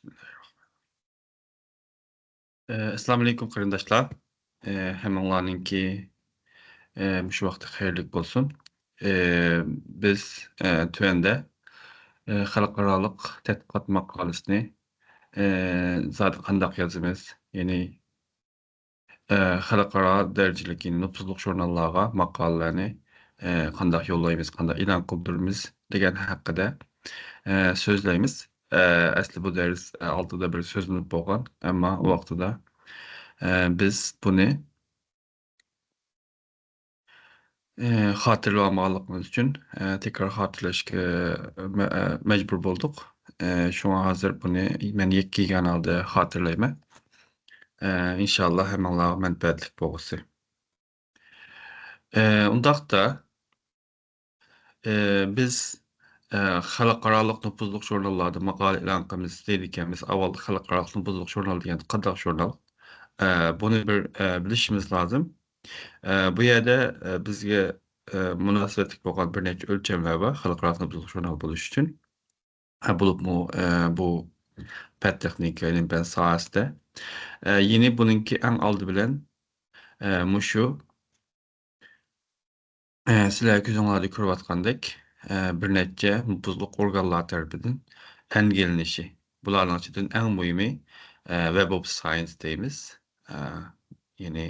Bismillahirrahmanirrahim. Assalamu alaykum qarindoshlar. Hammanglarninki shu vaqt xayrlik bo'lsin. Biz tuanda xalqaroliq tadqiqot maqolasini zodi qandoq yozamiz? Ya'ni xalqaro darajadagi nufuzli jurnallarga maqolalarni qandoq yo'llaymiz, qandoq e'lon qildiramiz degan haqida so'zlaymiz. Asli bu ders oldida bir so'zlanib bo'lgan, ammo u vaqtida biz buni xotirlamog'imiz uchun takror xotirlashga majbur bo'ldik. Shunga hozir buni men yakka kanalda xotirlayman. İnşallah hammanglarga manfaatli bo'lsin. Undaqda biz xalqaroliq nufuzli jurnallarda maqola e'lon qilamiz deydiganmiz. Avval xalqaroliq nufuzli jurnal degan qanday jurnal? Buni bir bilishimiz lazım. Bu yerda bizga munosabatli bo'lgan bir necha o'lchamlar bor xalqaro nufuzli jurnal bo'lish uchun. Bo'libmi bu fan texnika ilm-fan sohasida. Yine buningki eng oldi bilan mushu sizlar ko'zinglarda ko'rayotgandek bir necha nufuzli organlar tarafidan tanlanishi. Bularning ichidan eng muhimi Web of Science deymiz. Ya'ni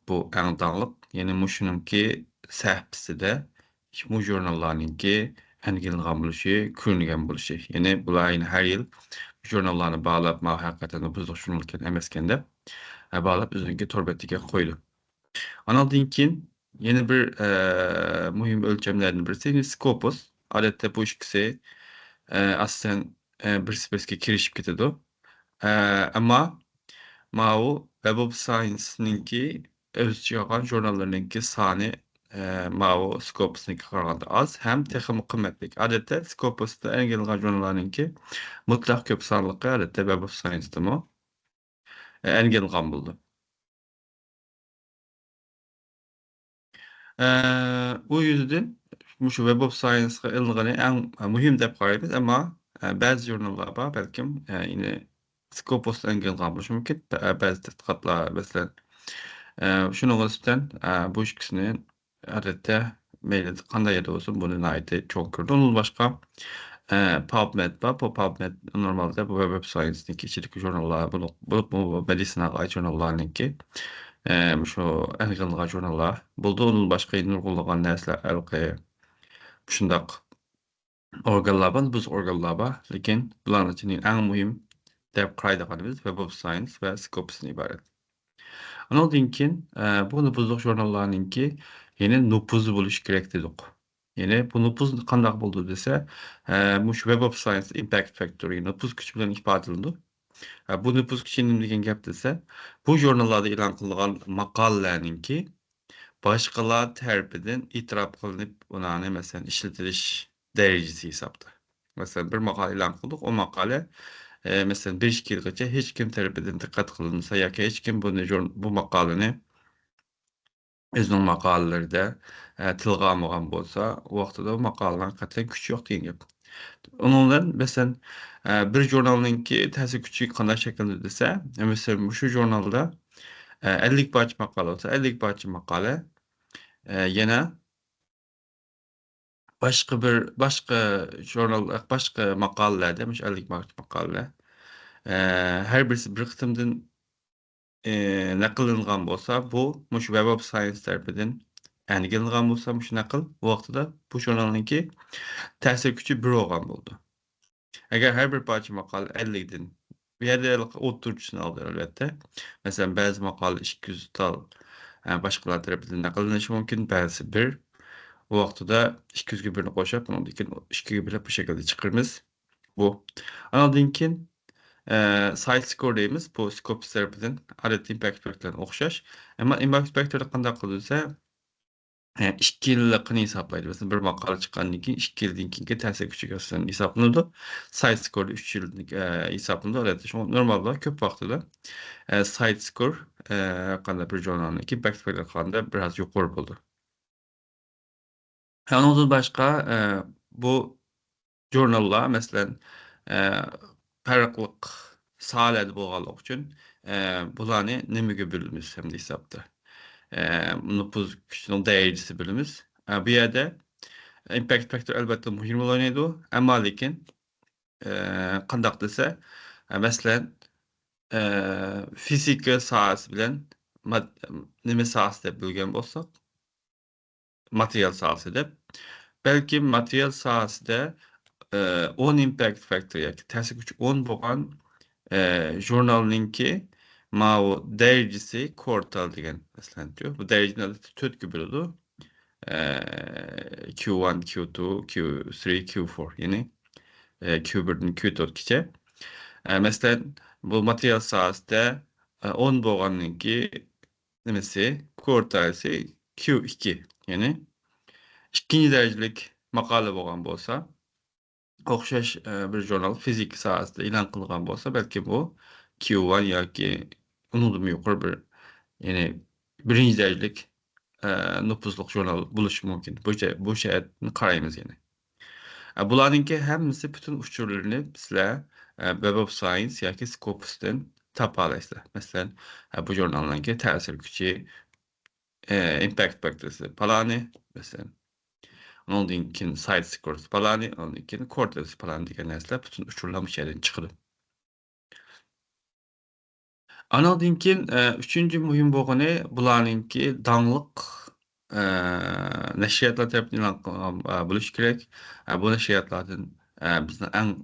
bu eng dağlıq, ya'ni mushuningki sahifasida bu jurnallarninki tanlangan bo'lishi, ko'ringan bo'lishi. Ya'ni bular har yil jurnallarni bağlab, haqiqatan nufuzli jurnal emaskan deb bağlab o'zining tor betiga qo'ydi. Andan keyin yeni bir muhim ölçemlerden birisi Scopus. Adette bu ikisi aslında bir spesifik kirişip ketedi. Ama Mao Web of Science'ninki özçü yapan jurnallarınki sani Mao Scopus'ninki qaraganda az, hem texmi qimmatlik. Adette Scopus'da en gelgan jurnallarınki mutlaq köp sanlıqı adette Web of Science'da mı en gelgan buldu. Bu yüzden şu Web of Science'a ilgili en mühim dep qaraymiz, ama bazı jurnallar var, belkim yine Scopus'tan gelgan bo'lishi mumkin. Ba'zi tadqiqotlar masalan şunun üstünden bu ikisini adette mayli qanday yerda bo'lsin buni aytib cho'ng ko'rdi. Onun başqa PubMed var. Bu PubMed normalde bu Web of Science'ninki ichidagi jurnallar bu meditsinaga oid jurnallarninki şu en gelgan jurnallar bo'ldi. Onun başqa nurg'unlagan narsalar alqi shundaq organlar var, biz organlar var. Lekin bularning ichida eng muhim deb qaraydiganimiz Web of Science va Scopus'dan iborat. Ondan keyin bu nufuzli jurnallarninki yeni nupuz bo'lishi kerak dedik. Ya'ni bu nupuz qanday bo'ldi desa, bu Web of Science Impact Factor nupuz kuchi bilan ifodalandi. Bu nupuz kuchi nima degan gap desa, bu jurnallarda e'lon qilingan maqolalarninki boshqalar tarafidan e'tirof qilinib, ularni masalan ishlatilish darajasi hisobda. Masalan, bir maqola e'lon qildik, o maqola mesela 5 yılgacha hech kim tarafidan diqqat qilinsa yoki hech kim bu maqolani o'zining maqolalarida tilga olmagan bo'lsa, u vaqtida bu maqolaning qat'iy kuchi yo'q degan gap. Onundan masalan bir jurnalninki ta'sir kuchi qanday shaklda desa, masalan shu jurnalda 50 parcha maqola olsa, 50 parcha maqola yana başqa jurnal, başqa maqolalarda, 50 parcha maqola her birisi bir qismdan naqllangan bo'lsa, bu Web of Science tarafidan aniqlangan bo'lsa, shu naql bu vaqtida bu jurnalninki ta'sir kuchi 1 bo'lgan bo'ldi. Agar har bir parcha maqola 50 dan bu yerda o'ttirishni oldi albatta. Masalan, ba'zi maqola 200 tal boshqalar tarafidan naqllanishi mumkin, ba'zi 1. Bu vaqtida 200 ga 1 ni qo'shib, undan keyin 2 ga 1 bu shaklda chiqaramiz. Bu. Ondan keyin site score deymiz. Bu Scopus tarafidan adetda impact factor'dan o'xshash. Ammo impact factor'da qanday qilsa, 2 yillikni hisoblaydi. Masalan, bir maqola chiqqandan keyin 2 yildan keyingi ta'sir kuchiga asosan hisoblanadi. Site score 3 yillik hisoblanadi. Albatta, shu normalda ko'p vaqtida site score qanday bir jurnalniki impact factor qanda biroz yuqori bo'ldi. Ondan başqa bu jurnallar masalan farklyk salady bolganlygy üçin bulany nemege bölünmüş hem de hesapda. Nupuz güçüniň därecesi bilimiz. Bu ýerde impact factor elbetde muhim rol oynady. Emma lekin kandaq dese, meselen fizika sahasy bilen neme sahasy dep bölgen bolsak, material sahasy dep. Belki material sahasyda 10 impact factor ýa-ki täsir güç 10 bolan jurnalynki mao derecesi quartal digen meselen diýyor. Bu derecenin adı 4 gibi boldy. Q1, Q2, Q3, Q4 ýani Q1'den Q4'kiçe. Meselen bu material sahasyda 10 bolganynki nimesi quartalsy Q2 ýani ikinji derejelik makale bolan bolsa, okşaş bir jurnal fizik sahasyda ilan kılgan bolsa, belki bu Q1 ýa-ki unuldum ýokary bir ýani birinji derejelik nupuzluk jurnal buluşy mümkin. Bu şähertni garaýmyz ýani. Bularynki hemmisi bütün uçurlaryny bizler Web of Science ýa-ki Scopus'tan tapa alaysızlar. Meselen bu jurnalynki täsir güçi, impact factorsy palany, meselen onunkin side scores palany, onunkin quarters palany diýen näsler bütün uçurlamy şäherden çykydy. Anadynkin üçünji muhim bogany bularynki daňlyk neşriyatlar tarapyndan elan kılgan buluş gerek. Bu neşriyatlardan bizden en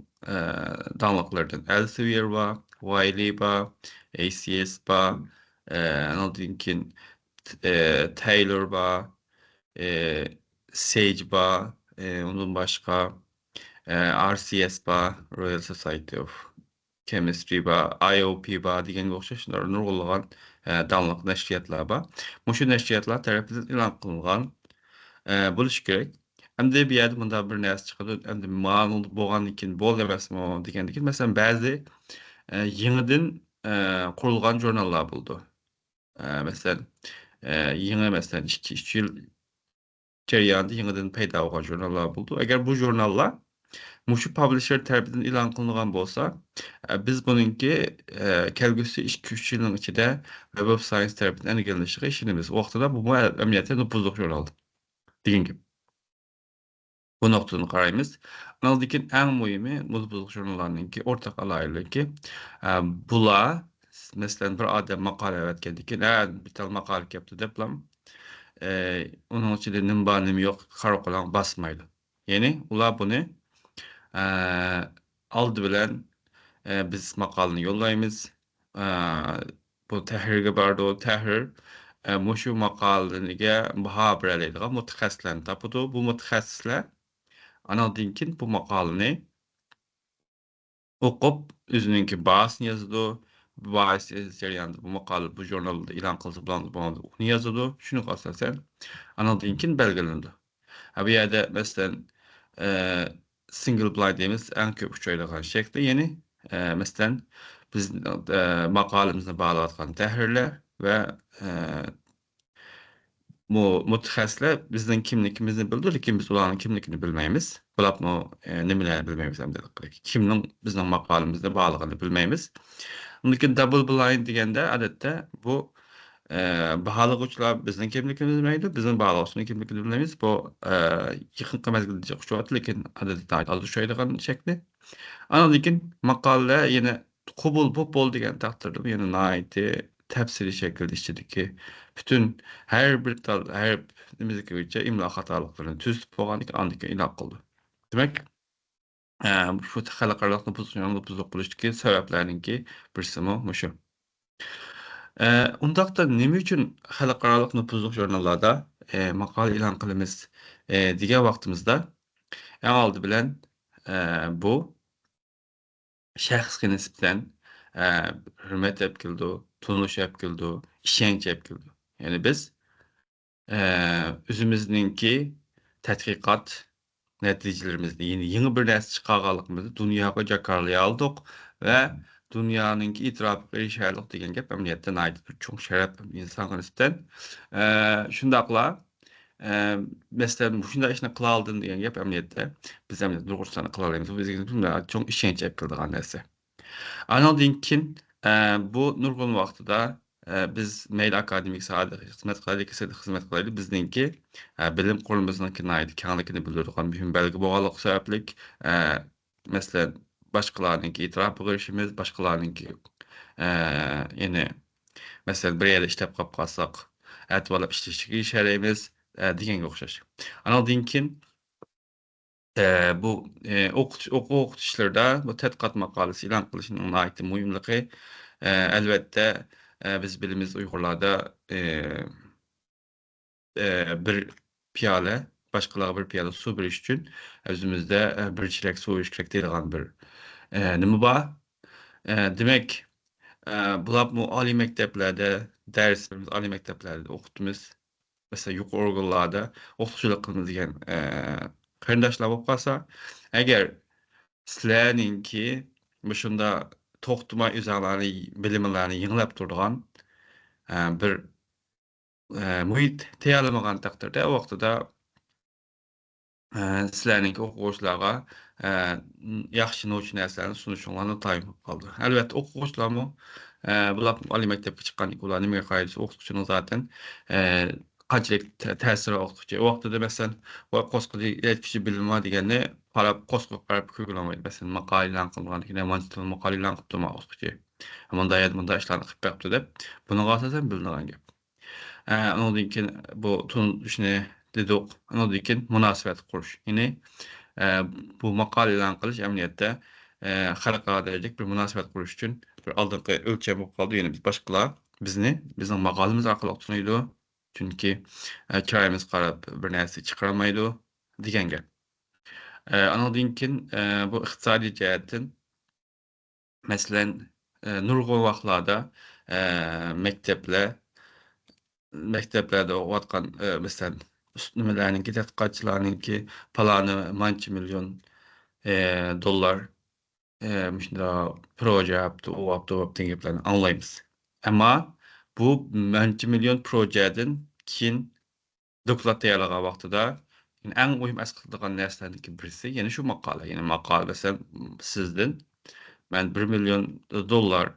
daňlyklardan Elsevier bar, Wiley bar, ACS bar, anadynkin Taylor bar, Sage bar, ondan başga RCS bar, Royal Society of Chemistry bar, IOP bar diýen okşaş nurgullygan daňlyk neşriyatlar bar. Muşu neşriyatlar tarapyndan elan kılıngan buluş gerek. Hem-de bir ýerde munda bir näse çykdy, hem-de manyl bolan iken bol emasmy diýendikin. Meselen bäzi ýeňiden kurulgan jurnallar boldy. Meselen ýeňe meselen 2 ýyl jarýanynda ýeňeden peýda bolgan jurnallar boldy. Eger bu jurnallar muşu publisher tarapyndan elan kılıngan bolsa, biz bununki kelgüsi 2-3 ýylyň içinde Web of Science tarapyndan egelenişige işinimiz. O wagtda bu emniýete nupuzluk jurnal diýen gibi. Bu noktadan garaýmyz. Analdykin en muhimi nupuzluk jurnallarynyňki ortak alaýlygy. Bular meselen bir adam makale ýetkendikin, bir tal makale yapdy deplam. Onuň içinde nim bar nim ýok, karakolan basmaýdy. Ýani ular buny aldy bilen biz makalalyny ýollaýmyz. Bu tährirge bardy, o tährir muşu makalalyga baha bereldiga mutahassislerni tapdy. Bu mutahassisler anadynkin bu makalalyny okup özüniňki bahasyny ýazdy. Bu bahasy ýazýanda bu makala bu jurnalda elan kılsa bolany ony ýazdy. Şunu asasen anadynkin belgelendi. Bu ýerde meselen single blind diýimiz en köp uçaýlagan şekli ýani meselen biz makalamyzyna baglanýan tährirler we mutahassisler bizden kimlikimizni bildir, lekin biz ulanyň kimlikini bilmeýmiz. Bulapmy nimeleri bilmeýmiz hem de kimniň bizden makalamyzda baglygyny bilmeýmiz. Ondan double blind diýende adetde bu bahalygçylar bizden kimlikimizni bilmeýdi, bizden baglagyçynyň kimlikini bilmeýiz. Bu ýakynky mezgilde uçuýat, lekin adetde az uçaýdygan şekli. Anadynkin makale ýene kubul bol diýen takdirde bu ýene naýty täpsiri şekilde işlediki bütün her bir her nimiziki üçe imla hatalyklaryny tüzüp bolgandyk andyk elan kıldy. Demek şu halakaralyk nupuzluk buluşdyky sebäpleriniňki birsimi muşu. Undakda nime üçin halakaralyk nupuzluk jurnallarda makale elan kılymyz diýen wagtymyzda en aldy bilen bu şähsge nisbeten hürmet epkildi, tunuş epkildi, işenç epkildi. Yani biz özümizninki tedqiqat neticelerimizni yeni bir näse çykaganlygymyzy dünýäge jakarlaýa aldyk we dünýäningki itirap berişärlik diýen gep emniýetde naýdy bir çoň şerep insana nisbeten. Şundakla meselen şunda işini kıla aldın diýen gep emniýetde biz emniýetde durgursany kıla alaýmyz. Biz çoň işenç epkildigan näse. Anladın ki bu nurgun vaqtida biz Mail akademik saat xizmat qilaylik, xizmat qilaylik. Bizninki bilim qurumimizningki näide kengligini bildirdigan mühim belgi bolganlygy sebäplik meselen başgalarynınki itiraf berişimiz, başgalarynınki ýene meselen bir ýerde işlep gap kalsak, ätwalap işleşigi işäreyimiz digenge okşaş. Anladın ki bu okutuşlarda bu tedqiqat makalesi ilan kılışının aýty muhimligi elbette biz bilimiz Uygurlarda bir piyale başgalarga bir piyale su beriş üçin özümizde bir çilek su içmek diýilýän bir nima bar. Demek bulap bu ali mekteplerde derslerimiz ali mekteplerde okutumuz mesela yuqary organlarda okutuşylyk kılmaz diýen karindaşlar bolup kalsa eger sizlerninki muşunda toktuma üzerlerini bilimlerini ýyňlap durýan bir muhit teýýarlamagan takdirde o wagtda sizlerninki okuwçylarga ýaxşy noç näselerini sunuşyňlaryny taýyn bolup kaldy. Elbetde okuwçylarmy bular ali mekdepge çykkan ular nimäge gaýdy okutuşynyň zaten kançalyk täsiri okutuşy. O wagtda meselen o goskedy ýetkiçi bilim bar diýeni garap goskap garap kögülamaýdy. Meselen makale ilan kılgan, nemançy tyl makale ilan kylyp durmak okutuşy. Munda işlerini kypdy dep bunuň asasen bilinýän gep. Ondan keyin bu tun düşüne dedik. Ondan keyin münasebet kuruş. Ýani bu makale ilan kılıç emniyette halkara derejek bir münasebet kuruş üçin bir aldyrky ölçem bolup kaldy. Ýani biz başgalar bizniň makalymyz arkaly okutýardy. Çünki çaýymyz garap bir näse çykaramaydy diýen gep. Ondan keyin bu ykdysady jähetten meselen nurgun wagtlarda mektepler mekteplerde okutkan meselen nimelerninki tedqiqatçylarynynki palany mançy million dollar muşunda proje yapdy, o yapdy, bu yapdy diýen geplerini anlaýmyz. Emma bu mançy million projeden kin doklat teýýarlagan wagtda en muhim askyldygan näselerdinki birisi ýene şu makala. Ýene makala meselen sizden men 1 million dollar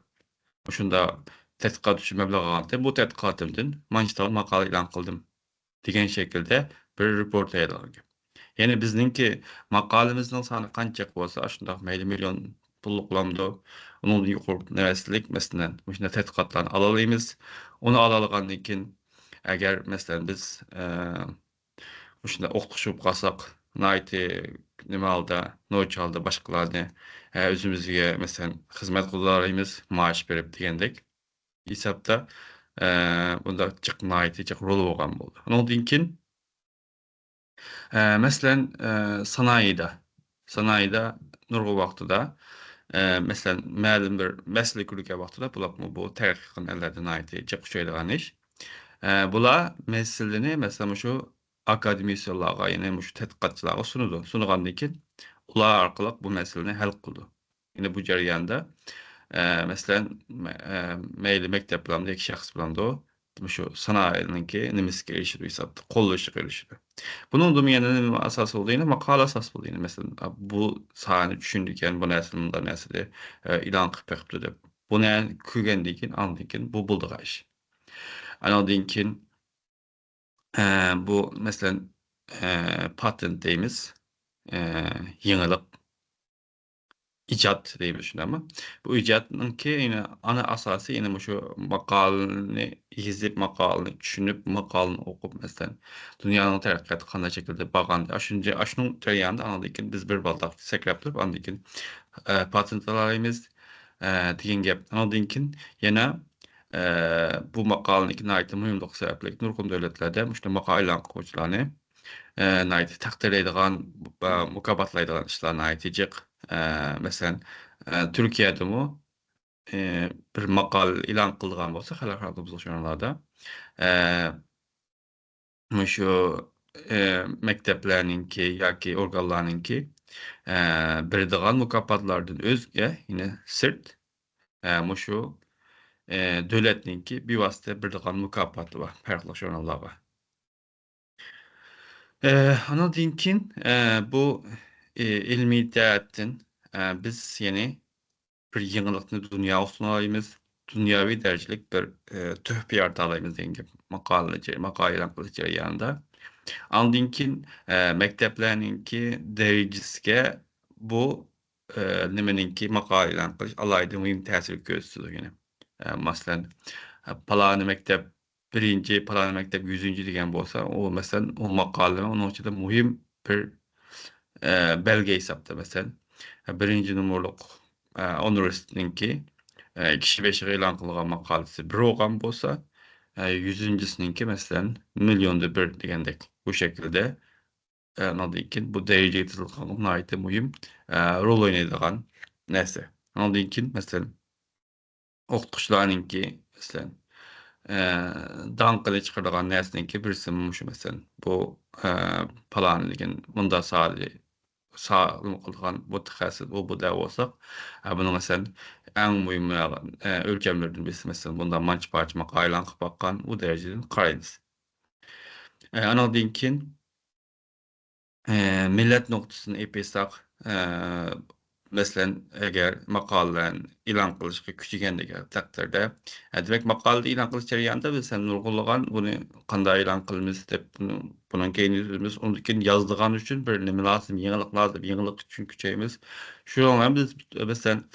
şunda tedqiqat üçin meblag aldy. Bu tedqiqatymdan mançy makala ilan kıldım diýen şekilde bir report eýledim. Ýani bizninki makalamyzyň sany kançak bolsa, şunda meýli million pulluk bolamdy. Onuň ýokary näslik meselen muşunda tedqiqatlaryny alalarymyz. Onu alalygandan kin eger meselen biz muşunda okutuşyp galsak, näýti nime alda, noç alda başgalarny özümizge meselen hyzmat kılalarymyz, maaş berip diýendek. Hisapda bunda çyk näýti çyk rol bolgan boldy. Ondan kin meselen sanaýyda nurgun wagtda meselen mälim bir meslek ülke wagtda bu terkikin ellerden näýti çyk şeýlegan iş. Bula meseleni mesela şu akademisyenlarga ýene şu tedqiqatçylarga sunudy. Sunugandan kin ular arkaly bu meseleni hal kıldy. Ýene bu jarýanda meselen meýli mekteplerinde iki şahs bilen şu sanaýynyňki nimeske erişip ýysapdy, kollaşyk erişip. Bunun da ýene asasy bolýan, makala asas bolýan. Meselen bu sahany düşündükän bu näsil munda näsili ilan kypdy dep. Bu näme kögendiň kin andyň kin bu buldyga iş. Anladın kin bu meselen patent diýimiz ýeňilik ijat diýip düşünämi? Bu ijatnynki ýene ana asasy ýene şu makalany ýezip, makalany düşünüp, makalany okup meselen dünýäniň terakkiýaty kanday şekilde baganda. Aşnyň jarýanynda anladyk ki biz bir baldak sekrep durup anladyk ki patent alaýmyz diýen gep. Anladyn ki ýene bu makalanyňki näýti muhimlyk sebäplik nurgun döwletlerde muşda makala ilan goýjylarny näýti takdir edilen, mukabatlaýdylan işlerine aýtjak. Meselen Türkiýede bir makal ilan kıldıgan bolsa halkara journallarda muşu mekteplerninki ýa-ki organlarninki berdigan mukapatlardan özge ýine sirt muşu döwletninki biwasta berdigan mukapaty bar ferqli journallarga. Anladyn kin bu ilmi tähetden biz ýene bir ýyňylykyny dünýäge sunaýmyz. Dünýäwi derejlik bir töhpe ýarataýmyz diýen makaly elan kılıç jarýanynda. Andynkin mekteplerninki derecesine bu nimeninki makaly elan kılıç alaýdy muhim täsir gösterýär ýene. Masalan, palany mektep 1-nji, palany mektep 100-nji diýen bolsa, o meselem o makaly onuň içinde muhim bir belge hesapda meselem. 1-nji numurluk Universitetninki kişi beşiği elan kılgan makalesi bir ogan bolsa, 100-njisininki meselem milyonda bir diýendek. Bu şekilde ondan bu derejeye tuzulgan naýty muhim rol oýnaýdygan näse. Ondan meselem okutuşlarınki meselem dankyly çykardygan näseninki birisi muşu meselem. Bu palany diýen munda sağlam kılgan bu tähässüs bu da bolsak, bunu meselem en muhim ölçemlerden birisi meselem bunda manç parça makaýlan bakkan bu derejeden garaýmyz. Ondan millet noktasyny epesak, meselen eger makalany elan kılışky küçügendeki takdirde, demek makalady elan kılıç jarýanynda biz sen nurgulagan bunu kanday elan kılmys dep bunun keýnimiz onunkin yazdygan üçin bir nime lazım, ýeňilik lazım, ýeňilik üçin küçeýmiz. Şoňa biz meselen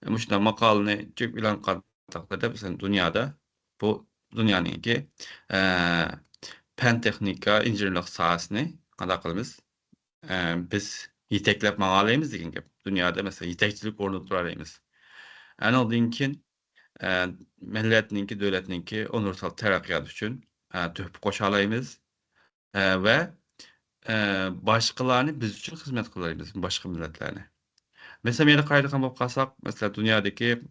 muşda makalany çöp elan kılýan takdirde biz dünýäde bu dünýäninki pen tehnika, injinierlik sahasyny kanday kılmys? Biz ýeteklep magalayymyz diýen gep. Dünýäde mesela ýetekçilik ornaturaýmyz. Ondan milletninki, döwletninki universal teraqqiyat üçin töhpe goşalaýmyz we başgalarny biz üçin hyzmat kılaýmyz, başga milletlerni. Mesela meni gaýdykan bolup kalsak, mesela dünýädeki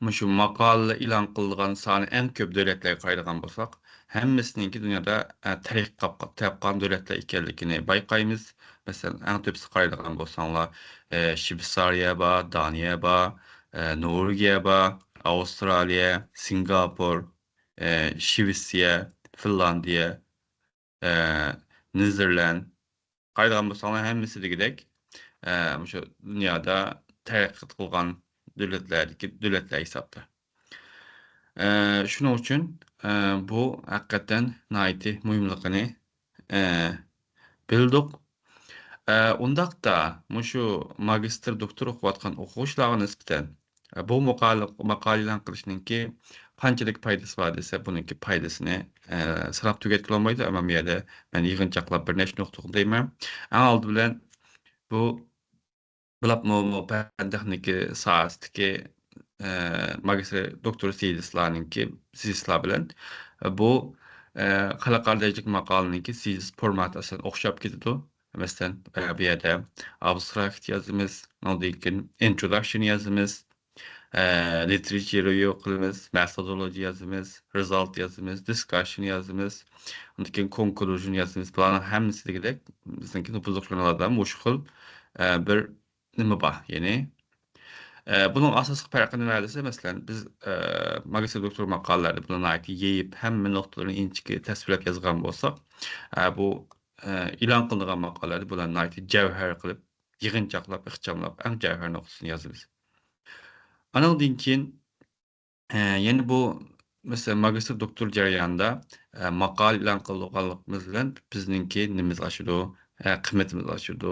muşu makal elan kılgan sany en köp döwletlerge gaýdykan bolsak, hemmesininki dünýäde taraqqat tapgan döwletler ekenligini baýkaýmyz. Mesela en töpsi gaýdykan bolsaňlar, Şwitsariýa ba, Daniýa ba, Norwegiýa ba, Awstraliýa, Singapur, Şwisiýa, Finlandiýa, Nizerland gaýdykan bolsaňlar hemmesi digidek muşu dünýäde taraqqat kılgan döwletler hesapda. Şunuň üçin bu hakykatan naýty muhimlygyny bildik. Undakda muşu magistr, doktor okuwatgan okuwçylarga nisbeten bu makaly elan kılışnynki kançalyk paýdasy bar dese, bununki paýdasyny sanap tügetip bolmaýdy, amma meýerde men ýygyncyaklap bir neçe nokta diýmem. Äň aldy bilen bu pen tehniki sahasynyki magistr, doktor sizislar bilen bu halakar derejlik makalanyňki sizis format asan okşap gitdi. Meselen bir ýerde abstract ýazymyz, ondan introduction ýazymyz, literature ýoklamyz, methodology ýazymyz, result ýazymyz, discussion ýazymyz, ondan conclusion ýazymyz. Buların hemmesi digidek bizinki nupuzluklardan muşkul bir nime bar ýene. Bunun asasy farky nädese meselen biz magistr doktor makalalaryny buna aýt ýeýip hemme noktalaryny inçiki täsvirlep ýazgan bolsak, bu elan kılıngan makalelerde bularni aýty jewher kılıp, ýygyncyaklap, ykjamlap, äň jewher noktasyny ýazybys. Ondan ýene bu mesela magistr doktor jarýanynda makal elan kılganlygymyz bilen bizninki nimemiz aşydy, kıymetimiz aşydy,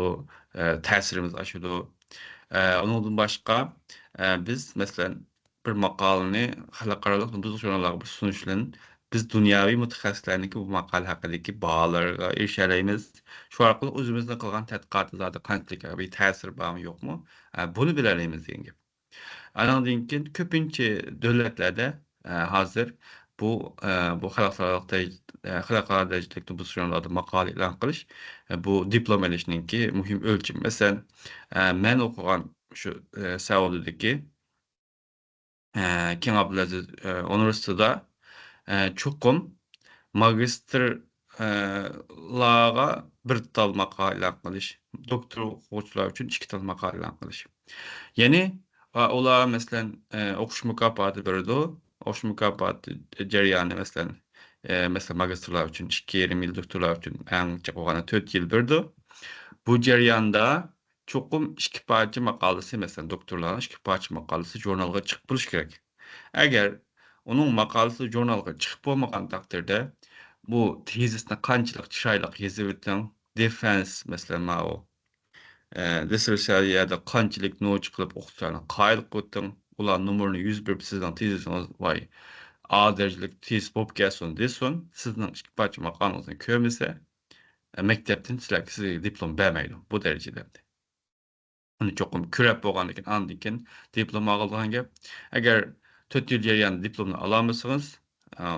täsirimiz aşydy. Ondan başga biz mesela bir makalany halakaralyk nupuzluklarga sunuşlaryny biz dünýäwi mutahassislerninki bu makal hakydaky bahalarga erişeýärmiz. Şu arkaly özümizde kılgan tedqiqatlarda kançalyk bir täsir barmy ýokmy? Bunu bileýärmiz diýen gep. Ondan köpünçe döwletlerde hazır bu halakar derejlik nupuzluklarda makal elan kılış bu diplom elişninki muhim ölçüm. Mesela men okugan şu Seul'deki King Abdulaziz Üniversitede çokum magistrlaga bir tal makal elan kılış, doktor okuwçylar üçin 2 tal makal elan kılış. Ýani olar meselen okuş mükafaty berdi. Okuş mükafaty jarýany meselen magistrlar üçin 2,5 ýyl, doktorlar üçin äň çok bolganda 4 ýyl berdi. Bu jarýanda Çokum 2 parça makalası mesela doktorların 2 parça makalası jurnalga çıkıp buluş gerek. Eğer onun makalası jurnalga çıkıp bolmagan takdirde bu tezisine kançılık çyşaylyk ýeziwitdiň defense mesela mao dissertatsiýada kançylyk noç kılıp okusaň kaýlyk götüň ular numuryny 101 sizden tezisiniz vay A derejeli tez bolup gelsin desin sizden 2 parça makalyňyzy kömese mektepden sizläki diplom bermeýdi bu derejede. Hani çokum küräp bolgandyken andyken diplom aldygan gep. Eger 4 ýyl ýerýän diplomny alamasaňyz,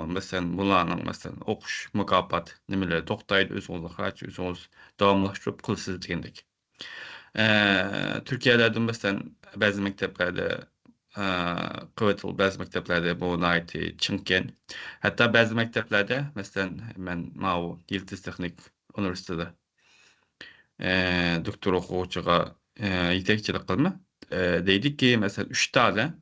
meselen bularnyň meselen okuş mukapat nimeleri toktaýdy, özüňiz haraç, özüňiz dowamlaşdyryp kylsyz digendek. Türkiýede meselen bäzi mekteplerde Kıvatıl bäzi mekteplerde bu naýty Çinken. Hatta bäzi mekteplerde meselen men Mao Yıldız Teknik Üniversitede doktor okuwçyga ýetekçilik kılma. Diýdik ki mesela 3 tane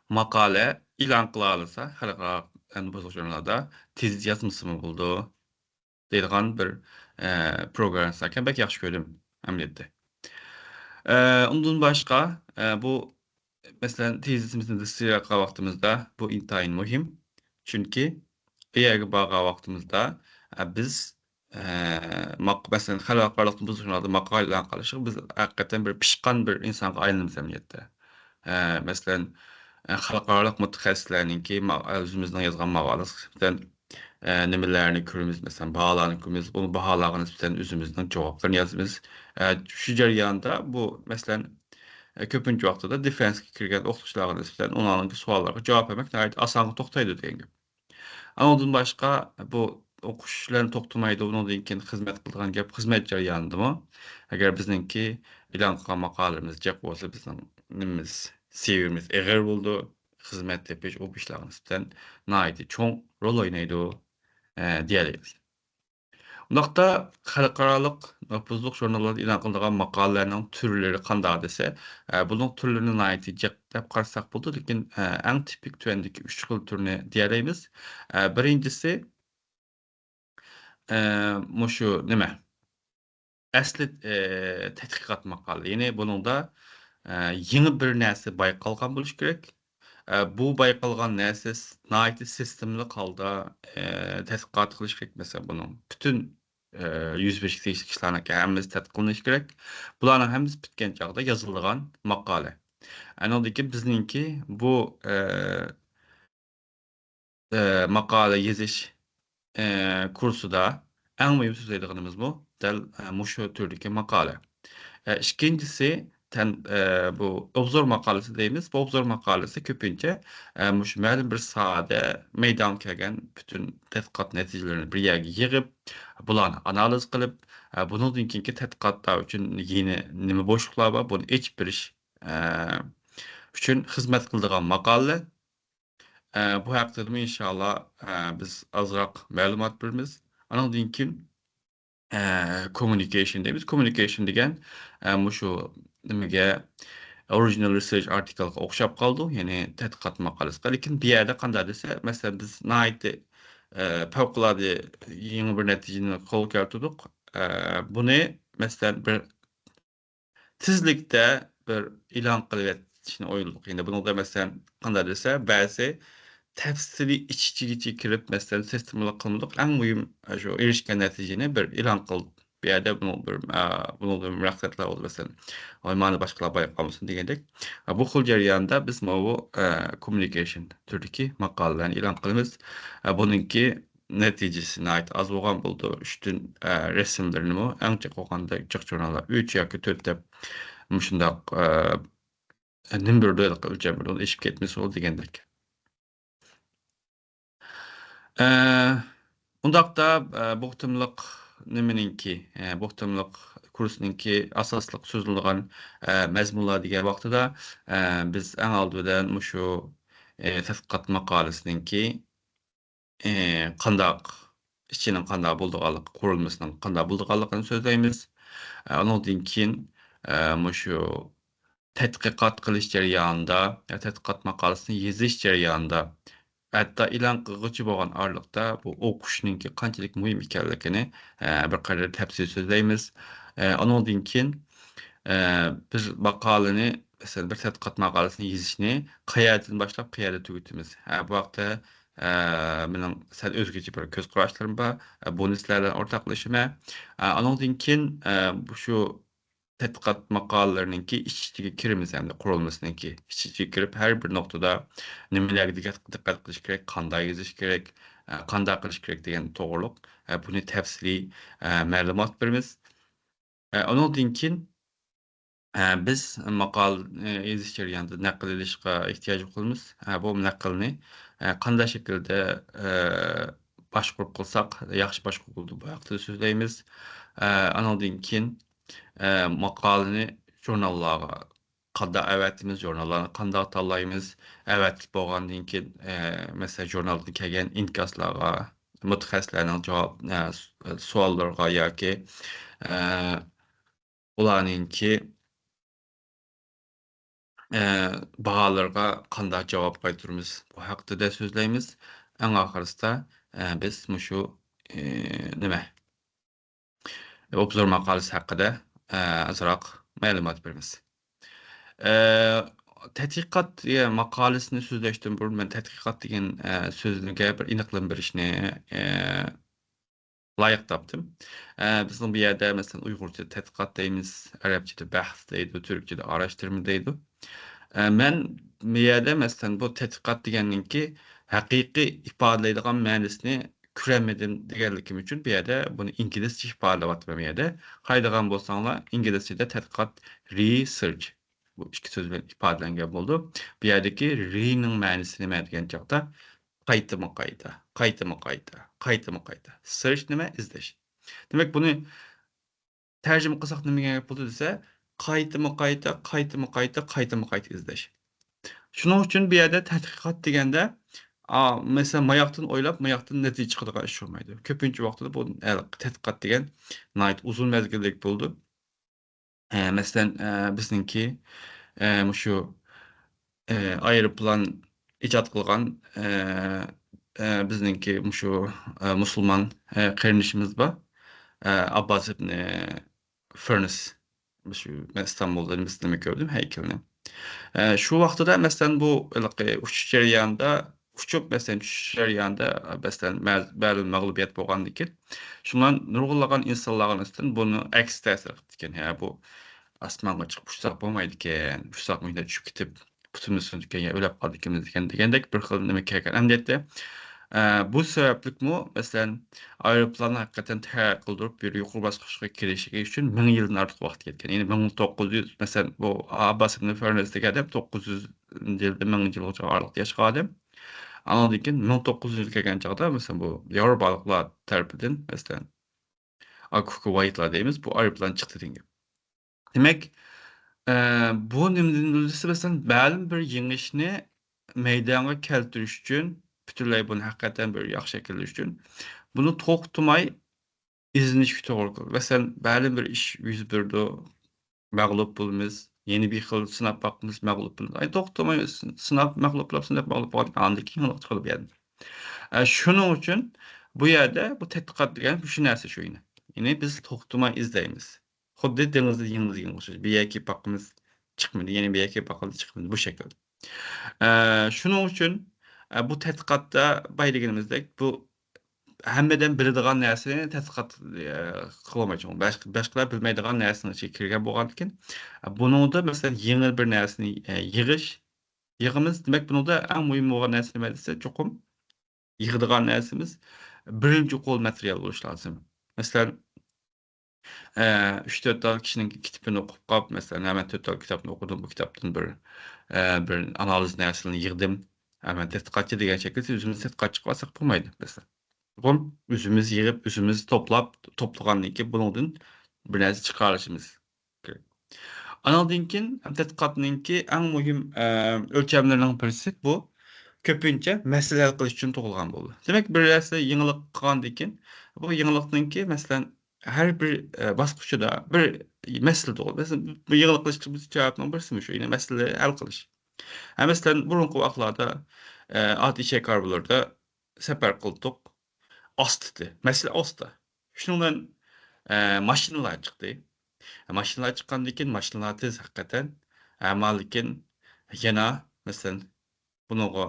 makale ilan kılalysa halka bozuk jurnalda tez yazmysymy buldu diýdigan bir program saken bek ýaxşy gördim ämliyetde. Ondan başga bu meselen tezisimizni dissertatsiýa wagtymyzda bu intaýyn muhim. Çünki eger baga wagtymyzda biz meselen halka bozuk jurnalda makale ilan kılşyk biz hakykatan bir pişkan bir insanga aýlanybys ämliyetde. Meselen halkaralyk mutahassislerninki özümizden yazgan makalasy nimelerini körümiz mesela bahalarını körümiz onu bahalarını nisbeten özümizden cevaplarını yazmamız. Şu jarayanda bu mesela köpüncü wagtda defense kirgen okuwçylara nisbeten onların suallarına cevap vermek nähayet asan toktaýdy diýen gep. Ondan başga bu okuşlaryny toktamaydy, ondan keyin hyzmet kıldygan gep hyzmet jaraýandymy? Eger bizninki ilan kılgan makalamyz jek bolsa bizning nimemiz sevgimiz eger boldu, hyzmet epiş o işlerine nisbeten nähayet çoň rol oýnaýdy diýelim. Undakda halkaralyk nopuzluk jurnallarda ilan kıldygan makalalaryň türleri kanda dese, bunuň türlerine nähayet jekdep garasak boldy, lekin äň tipik türendiki 3 xil türüne diýereýimiz. Birinjisi muşu nime? Äsli tetkikat makaly. Ýene bununda ýeni bir näse baýkalgan boluş gerek. Bu baýkalgan näse nähayet sistemli halda tetkikat kılış gerek. Mesela bunyň bütün 105 kişilerine hemmesi tetkiq kılınış gerek. Bularning hemmesi bitken çağda yazıldygan makale. Ondan ki bizninki bu makale yeziş kursuda en mühim söýlediğimiz bu däl muşu türdeki makale. İkincisi bu obzor makalesi diýimiz. Bu obzor makalesi köpünçe muşu mälim bir sahada meýdan kelgen bütün tetkikat netijelerini bir ýerge ýygyp, bularny analiz kılıp, bunundan keyinki tetkigatlar üçin ýene nime boşluklar bar, buny eçip biriş üçin hyzmet kıldygan makale. Bu hakda inşallah biz azrak maglumat berimiz. Ondan keyin communication diýimiz. Communication digen muşu nimege original research article okşap kaldy. Yani tetkikat makalesi. Lekin bir ýerde kanda dese, mesela biz nähayet fewkalady ýeni bir netijeni kol keltirdik. Buny mesela bir tizlikde bir ilan kılıp etişine oýuldyk. Ýene bunda mesela kanda dese, bäzi tefsiri iç-içe kirip mesela sistemli kılmadık. En mühim şu erişken neticeni bir ilan kıldık. Bir yerde bunu bir maksatlar oldu mesela. Almanya başkalar bayıklamasın diýendek. Bu hıl jarayanda biz bu communication türdeki makalalaryny ilan kılmamız. Bununki netijesine ait az bolan boldu. Üstün resimlerini mi? En çok okanda çok jurnallar 3 ýa-ki 4 dep muşundak nimbirde ölçemir. Onu eşip ketmesi oldu diýendek. Undakda buhtumlyk nimeninki, buhtumlyk kursuninki asaslyk sözüldigen mezmunlar diýen wagtda biz en aldydan muşu tetkikat makalesininki kandak içiniň kandak bolduganlyk, kurulmasynyň kandak bolduganlygyny sözleýimiz. Ondan keyin muşu tetkikat kılıç jarayanda, tetkikat makalasyny ýeziş jarayanda hatta ilan kılgıcı bolan arlykda bu okuşninki kançalyk muhim ekenligini bir kadar täpsil sözleýimiz. Onundan keyin bir makalany, mesela bir tedqiqat makalasyny ýazışny qaýadan başlap qaýada tügütimiz. Bu wagtda meniň säl özgeçe bir göz garaşlarym bar. Bunu sizlerle ortaklaşyma. Onundan keyin bu şu tedqiqat makalalarynyňki iç-içige kirimiz, hem kurulmasynyňki iç-içige kirip her bir noktada nimelerge dikkat kılış gerek, kanday ýazyş gerek, kanda kılış gerek diýen togruluk. Bunu täfsili maglumat berimiz. Onundan keyin biz makal ýazyş jarýanynda nakil edişge ihtiýaç bolmaz. Bu nakylny kanda şekilde başgurup kılsak ýaxşy başgurup boldy. Bu ýakda sözleýimiz. Onundan keyin makalany jurnallara kanda äwätimiz, jurnallara kanda tanlaýmyz. Äwätlik bolgandan keyin mesela jurnaldan kelgen inkaslara, mutaxassisleriniň jogap suallarga ýa-ki ularynki bagalarga kanda jogap gaýtyrmyz. Bu hakda da sözleýmiz. Eň ahyrysda biz muşu nime? Obzor makalysy hakda azrak maglumat berimiz. Tedqiqat makalasyny sözleşdim burun men tedqiqat diýen sözüňe bir iniklem berişni laýyk tapdym. Bizning bu ýerde mesela Uýgurça tedqiqat diýimiz, Arapçada bahs diýdi, Türkçede araşdyrma diýdi. Men bu ýerde mesela bu tedqiqat diýenninki hakyky ifadeleýdigan mänisini küremedim diýerlikim üçin bu ýerde bunu ingilisçe ifadalap atmam ýerde. Haýdagan bolsaňlar ingilisçede tedqiqat research bu iki söz bilen ifadelengen boldy. Bu ýerdeki re'niň mänisini näme diýen çagda Qaytama qayta, qaytama qayta, qaytama qayta. Search nime? İzleş. Demek bunu tercüme kılsak nime gerek boldy dese, qaytama qayta, qaytama qayta, qaytama qayta izleş. Şunuň üçin bu ýerde tedqiqat degende, mesela maýakdan oýlap, maýakdan netije çykdygan iş bolmaýdy. Köpünçe wagtda bu tedqiqat degen naýat uzun mezgillik boldy. Meselen bizninki muşu aýryplan ijat kılgan bizninki muşu musulman garynşymyz bar. Abbas ibn Firnas. Şu ben İstanbul'da mesela gördüm heykelini. Şu wagtda meselen bu uçuş jarýanynda uçup meselen uçuş jarýanynda meselen bäli maglubiýet bolgandan keyin şundan nurgulagan insanlarga nisbeten bunu aks täsir etdiken. Bu asmanga çykyp uçsak bolmaýdyken, uçsak müýde düşüp gitip bütünüsini tükenýär, ölep galdy degendek bir hyl nime kerken. Emdiýetde bu sebäplikmi meselen aeroplany hakikaten täýär kıldyryp bir ýokary basgyçga kirişigi üçin 1000 ýyldan artyk wagt getken. Ýani 1900 meselen bu Abbas ibn Firnas degen adam 900 ýylda 1000 ýylga arlyk ýaşagan adam. Andan keyin 1900 ýyl kelgen çagda meselen bu Ýewropaliklar tarapydan meselen Akufka White'lar diýimiz bu aeroplan çykdy diýen. Demek bu nimdin mesela bälim bir ýeňişni meýdana keltiriş üçin bütünlei bunu hakikaten bir ýaxşy şekilde üçin bunu toktumay izleniş togry. Mesela bälim bir iş ýüz berdi, maglup bolmaz, yeni bir hyl synap bakmaz, maglup bolmaz. Toktumay synap maglup bolýar, andan keyin ýyňylyk çykyp ýerdi. Şunuň üçin bu ýerde bu tedqiqat diýen şu näse şu ýene. Ýani biz toktumay izleýimiz. Huddy deňizde ýyňyz bir ýeki bakmaz çykmady, ýene bir ýeki bakyldy çykmady bu şekilde. Şunuň üçin bu tedqiqatda baýdygynymizdek bu hemmeden bildigan näseni tedqiqat kılamaýan. Başkalar bilmeýdigan näseni kirgen bolgandyken bununda mesela ýeňil bir näseni ýygymiz demek bununda en muhim bolan näse nime dese çokum ýygdygan näsemiz birinji kol material boluş lazım. Mesela 3-4 dal kişinin kitapını okup kap mesela hemen 4 dal kitapını okudum bu kitaptan bir analiz näsini ýygdym. Hemen tedqiqatçı diýen şekilde özümüz tedqiqatçı bolsak bolmaýdy mesela. Bu özümüz ýygyp özümüz toplagandan keyin bundan bir näse çykaryşymız gerek. Andan keyin tedqiqatnyňki en muhim ölçemlerinden birisi bu köpünçe mesele hal kılıç üçin tugulgan boldy. Demek bir näse ýyňylyk kılgandan keyin bu ýyňlykdyňki meselen her bir basgyçda bir mesele tugul. Mesela bu ýyňylyk kılıç çapynyň birisi şu, ýene mesele hal kılıç. Meselen burunky wagtlarda ady şekarbularda seper kıldyk. Astdy. Mesele asta. Şundan maşynalar çykdy. Maşinalar çıqqandan keyin maşinalar tez haqiqatan. Ammo lekin yana masalan buningga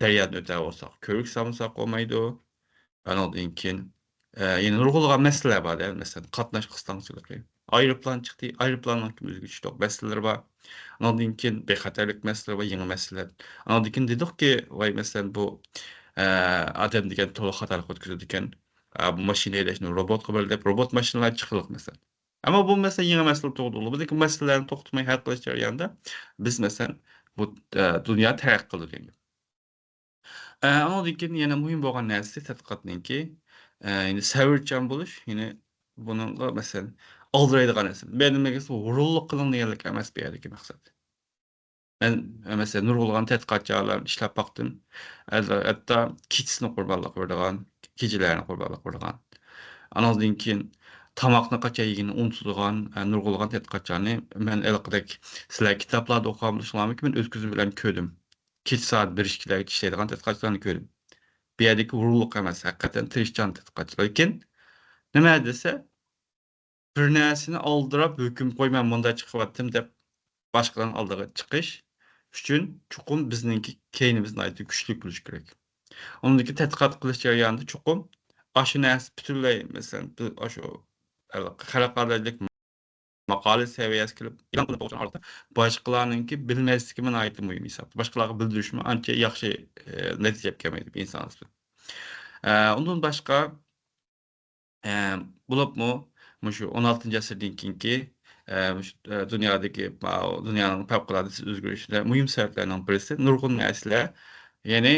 daryodan o'tar bo'lsak, ko'rik solmasak bo'lmaydi. Andan keyin yana nurg'ulg'an masalalar bor-da, masalan, qatnash qisqarchiligi. Aeroplan chiqdi, aeroplanning o'zgarishli masalalar bor. Andan keyin bexatarlik masalalar va yangi masalalar. Andan keyin dedikki, voy masalan bu odam degan to'liq xatolik o'tkazadi ekan. Bu mashina haydashni robot qilib deb robot mashinalar chiqiliq masalan. Ammo bu masalan yangi masala tug'dirdi. Bu lekin masalalarni to'xtatmay hal qilish jarayonida biz masalan bu dunyo taraqqiy qildi. Andan keyin yana muhim bo'lgan narsa tadqiqotninki, endi savrchan bo'lish, ya'ni buningga masalan aldiraydigan narsa. Men nimaga g'ururlik qiling deganlik emas bu yerdagi maqsad. Men masalan nurg'ulg'an tadqiqotchilarni ishlab boqdim. Hatto kechasini qurbonlik beradigan, kechalarni qurbonlik beradigan. Andan keyin tomoqni qachon yeganini unutadigan nurg'ulg'an tadqiqotchilarni men ilqidek sizlar kitoblarda o'qigan bo'lishinglarmi, men o'z ko'zim bilan ko'rdim. Kech soat 1-2largacha ishlaydigan tadqiqotchilarni ko'rdim. Bu yerdagi g'ururlik emas, haqiqatan tirishchan tadqiqotchi. Lekin nima desa, bir narsani oldirab hukm qo'yman bunda chiqyaptim deb boshqalarning oldiga chiqish uchun chuqur bizningki keynimizni aytib kuchli bo'lish kerak. Undaki tadqiqot qilish jarayonida chuqur shu narsa butunlay masalan shu xalqaralik maqola saviyasiga kelib e'lon qilib bo'lgan holatda boshqalarninki bilmasligi men aytib muhim hisobda. Boshqalarga bildirishmi ancha yaxshi natijaga kelmaydi inson sifatida. Undan boshqa bo'libmi shu 16 asrdan keyingi dunyodagi dunyoning favqulodda o'zgarishida muhim sabablardan birisi nurg'un narsalar ya'ni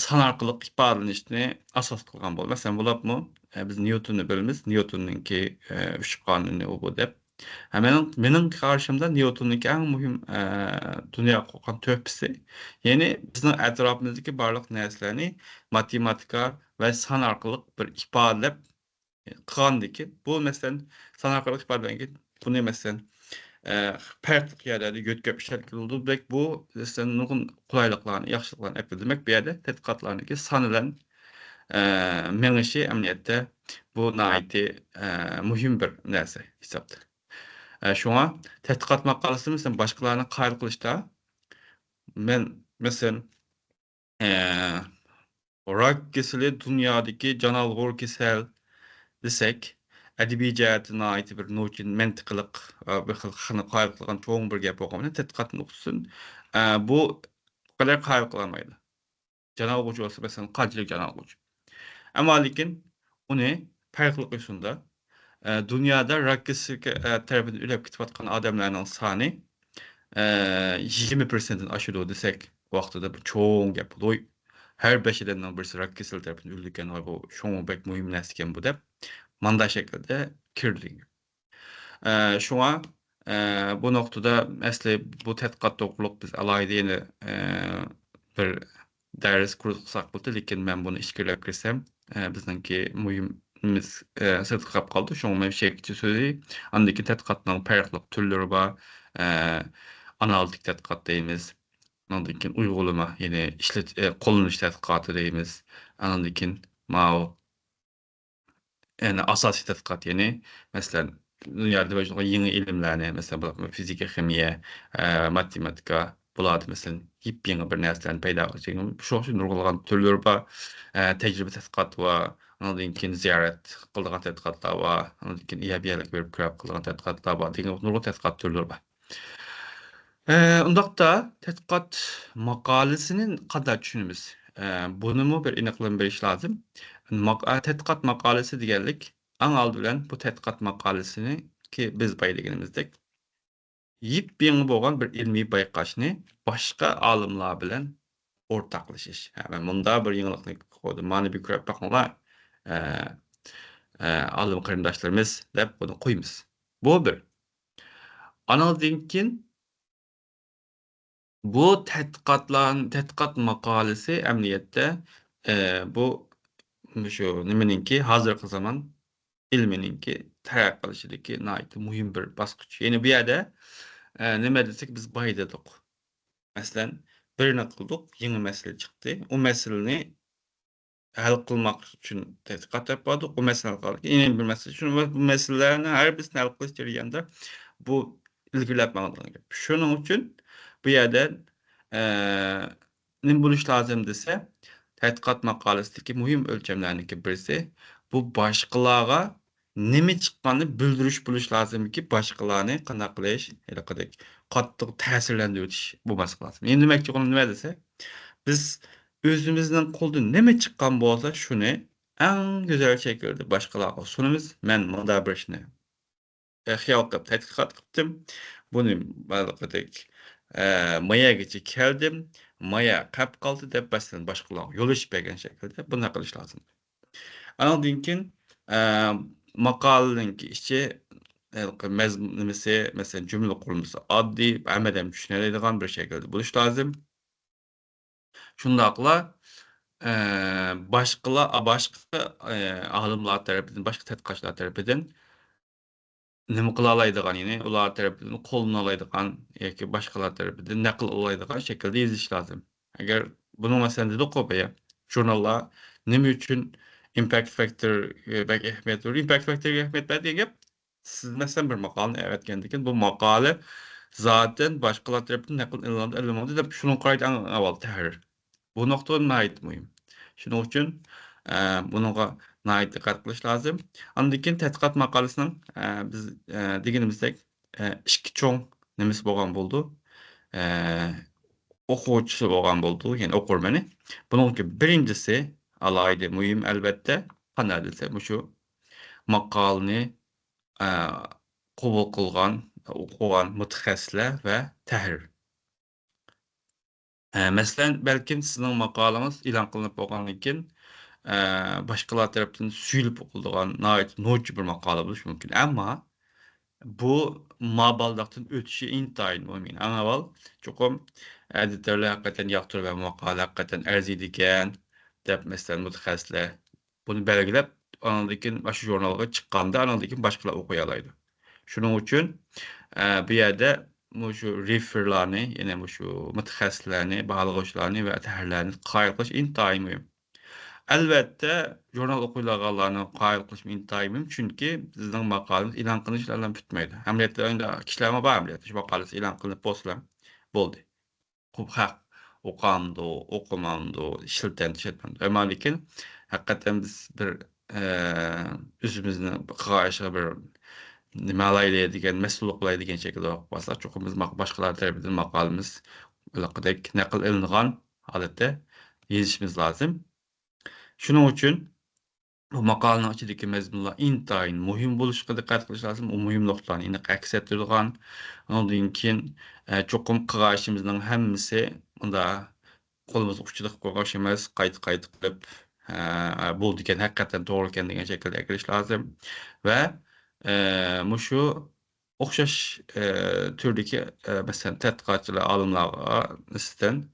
san orqali ifodalanishni asos qilgan bo'ldi. Masalan, bo'libmi biz Nyutonni bilamiz. Nyutonninki 3 qonuni u bu deb. Mening qarashimda Nyutonniki eng muhim dunyo qo'ygan to'pisi. Ya'ni bizning atrofimizdagi barliq narsalarni matematika va san orqali bir ifodalab qilgandiki, bu masalan san orqali ifodalangan buni masalan farklı yerlerde götkep işaretli olduğu demek bu masalan nurg'un qulayliklarni, yaxshiliklarni olib demak bu yerda tadqiqotlarniki sonidan mengişi emniyetde bu nihoyatda muhim bir narsa hisobda. Shunga tadqiqot maqolasi masalan boshqalarni qoyil qilishda men masalan rak kasali dunyodagi jonalg'ur kasal desek, ədəbi cəhətdən ait bir noçin məntiqliq bir xil qayıl qılğan çoğun bir gap oqamını tədqiqat nuqsun. Bu qədər qayıl qılamaydı. Cənab Qoç olsa məsələn qaçılıq Cənab Qoç. Amma lakin onu fərqli qısımda dünyada rakkısı tərəfindən öləb kitib atqan adamların sani 20%'in aşırı desək vaxtıda bir çoğun gap olur. Hər 5 adamdan birisi rakkısı tərəfindən öldükən bu çoğun bək mühim nəsken bu da. Manda şekilde kirli. Şuna bu noktada mesela bu tədqiqat doğruluq biz alayda yeni bir ders kursak buldu. Lekin ben bunu işgirlep girsem bizdeki mühimimiz sırtı kap kaldı. Şuna bir şey söyleyeyim. Andaki tədqiqatların farklı türleri var. Analitik tədqiqat deyimiz. Andaki uygulama yeni kullanış tədqiqatı deyimiz. Andaki yani asasi tədqiqat yani mesela dünyada başlayan yeni ilimlerine mesela fizika, kimya, matematika bular mesela yepyeni bir narsalarni paydo qilishgan shu nurg'ulg'an turlar bor tajriba tadqiqot va undan keyin ziyorat qiladigan tadqiqotlar va undan keyin iyabiyalik berib ko'rib qiladigan tadqiqotlar bor degan nurg'un tadqiqot turlari bor. Undaqda tədqiqat maqoləsini qanday tushunamiz? Bunimi bir aniqlab berish lozim. Tədqiqat maqolasi deganlik eng oldi bilan bu tədqiqat maqoləsini ki biz baylaganimizdek yepyeni bo'lgan bir ilmiy bayqashni boshqa olimlar bilan o'rtoqlashish. Men bunda bir yangilikni qo'ydim. Mana bir ko'rib boqinglar. Olim qarindoshlarimiz deb buni qo'yamiz. Bu bir. Andan keyin bu tədqiqat maqolasi əmniyyətdə bu şu nimaninki hozirgi zaman ilmininki taraqqi qilishidagi nihoyatda muhim bir bosqich. Ya'ni bu yerda nima desak biz baydadik. Masalan, birini qildik, yangi masala chiqdi. U masalani hal qılmak üçün tədqiqat yapmadyk. O məsələni qaldı ki, inen bir məsələ. Şunu bu məsələlərin hər birisini hal qilish jarayonida bu ilgilep maňyzlygy gep. Şonuň üçün bu ýerden nim buluş lazım dese, tədqiqat makalasideki muhim ölçemlerdeki birisi bu başgalarga nime çykgany bildiriş buluş lazım ki, başgalarny qanday qilish, ýa-da qattyk täsirlendirýär bu masala lazım. Endi demekçi bolum nime dese, biz özümizden kolda neme çıkan bolsa şunu en güzel şekilde başkalarına sunumuz. Men munda bir işini hyal qilib tadqiqot qildim. Buni balqidek maya geçi keldim. Maya qap qaldı deb başdan başkalarga yol açıp bergen şekilde buna qilish lazım. Andan keyin maqalaning içi nimesi mesela cümle kurulması addi ameden düşünülediğin bir şekilde buluş lazım. Şundaqla başqa alımlar tarapından, başqa tədqiqatçılar tarapından nima qila alaydigan, ýani ular tarapından koluna alaydigan ýa-ki başgalar tarapından näql alaydigan şekilde ýeziş lazım. Eger bunu meselende de kopya jurnallar nima üçin impact factor bek ähmiýet ber. Impact factor ähmiýet ber diýen gep, siz meselem bir makalyny äwetgendikin bu makaly zaten başgalar tarapından näql alınmady dep şunu gaýdan awal tärir. Bu nokta naýat muhim. Şonuň üçin bunuňa naýat diqqat qilish lazım. Andan keyin tadqiqat makalasynyň biz digenimizdek iki çoň nimesi bolan boldy. Okuwçysy bolan boldy, ýani okurmany. Bunuňki birinjisi alaýdy muhim elbetde qanday dese şu makalyny qabul kılgan, okugan mutahassisler we tährir. Meselen belki sizin makalanız ilan kılınıp bolgandan keyin başkalar tarapından süýülip okuldygan naýat noýçy bir makala boluş mümkin. Amma bu mabaldaktan ötüşi intaýyn muhim. Aň awal çokum editörler hakikaten ýaktyr we makala hakikaten erzidiken dep meselen mutahassisler bunu belgilep andan keyin başy jurnalga çykkanda andan keyin başkalar okuýa alaydy. Şonuň üçin bu ýerde şu referlarny, ýene şu mutahassislerni, baglanýyşlaryny we tährirlerini gaýyl qilish intaýyn muhim. Elbette jurnal okuýarlarlaryny gaýyl qilish intaýyn muhim, çünki bizning makalymyz ilan qilinyş bilen bitmeydi. Ämliýetde öňde kişilerime bar ämliýetde şu makalysy ilan kılınyp bolsa boldy. Haq okandy, okumandy, işletendi. Emma lekin hakikaten biz bir özümizni gaýyşa bir nima alaydy diýen, mesul okulaýdy diýen şekilde okup barsak, çokum biz başgalar tarapyndan makalymyz ylakydek näql alıngan adatda ýezişimiz lazım. Şonuň üçin bu makalaның içindeki mezmunlar intaýyn muhim boluşyna diqqat qilish lazım. O muhim noktalarni iniq aks etdirýän. Ondan keyin çokum gaýşymyzyň hemmisi unda kolumuz uççuluk goýgaş emas, gaýty qılıp bu diken hakikaten doğru eken diýen şekilde ekleş lazım. Ve muşu okşaş türdeki mesela tədqiqatçılar, alımlarga nisbeten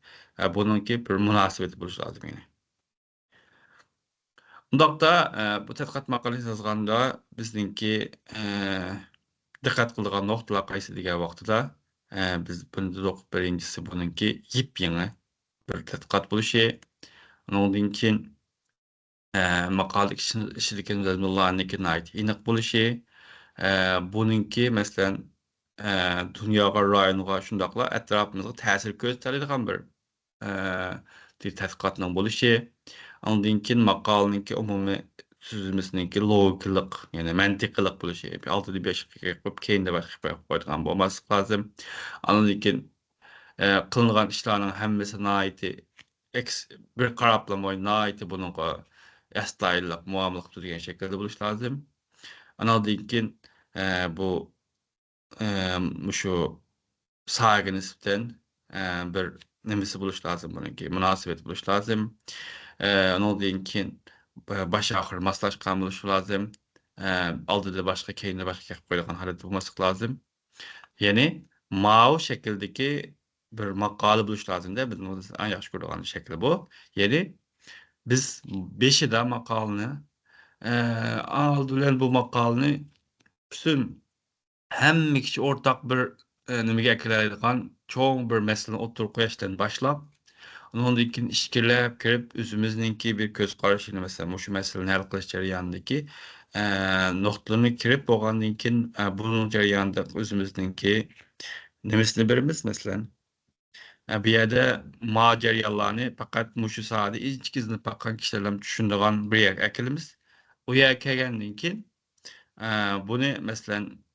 bununki bir münasebeti buluş lazım ýene. Undakda bu tədqiqat makalasy yazganda bizninki diqqat kıldygan noktalar gaýsy diýen wagtda biz bunu okup birinjisi bununki ýepýeni bir tədqiqat boluşy. Ondan keyin makaly işlediken mezmunlarnyky naýat iniq boluşy. Bununki meselen dünýäge, raýonyga şundakla etrapymyzga täsir gösterýän bir tədqiqatnyň boluşy. Ondan keyin makalanyňky umumy süzülmesininki logiklyk, ýani mantykylyk boluşy. 6-5 goýup keýinde başga goýulgan bolmasy lazım. Ondan keyin kılıngan işleriň hemmesi naýaty bir garaplama naýaty bunuňga ästaýlyk, muamlyk diýen şekilde boluş lazım. Ondan keyin bu şu saýga nisbeten bir nemesi buluş lazım bununki, münasebet buluş lazım. Ondan keyin başahır maslaşkan buluş lazım. Aldyda başga keýinde başga gep goýulgan halat bolmasy lazım. Ýani mao şekildeki bir makaly buluş lazım da bizim en ýaxşy görýän şekli bu. Ýani biz beşide makalyny aldylar bu makalyny bütün hemme kişi ortak bir nimege ekleýän çoň bir mesele oturup goýaşdan başlap Ondan keyin işkilep kirip özümüzninki bir göz karışını mesela muşu meseleni hal kılış jarayonidagi noktalarını kirip bolgandan keyin bunun jarayonida özümüzninki nimasini berimiz masalan bu yerda jarayonlarni faqat mushu sohada inchkizini baqqan kishilar tushunadigan bir yerga kelamiz. U yerga kelgandan keyin buni masalan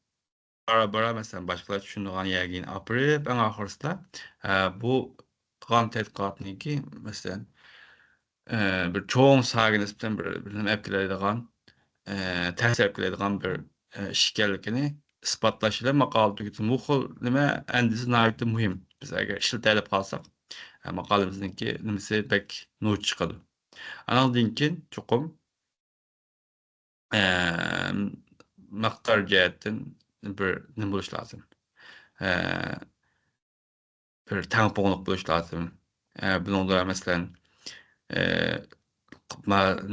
bara mesela başkalar tushunadigan yerga olib borib, eng oxirisida bu qilgan tadqiqotniki masalan bir cho'ng sohaga nisbatan bir nima olib keladigan, ta'sir olib keladigan bir ish ekanligini isbotlash bilan maqola tugatdi. Bu xil nima andisi nihoyatda muhim. Biz agar ishlatib qolsak, maqolamizniki nimasi bek nur chiqadi. Andan keyin chuqur miqdor jihatdan bir nima bo'lishi lozim. Eee bir tampons bo'lish lozim. Buningda masalan eee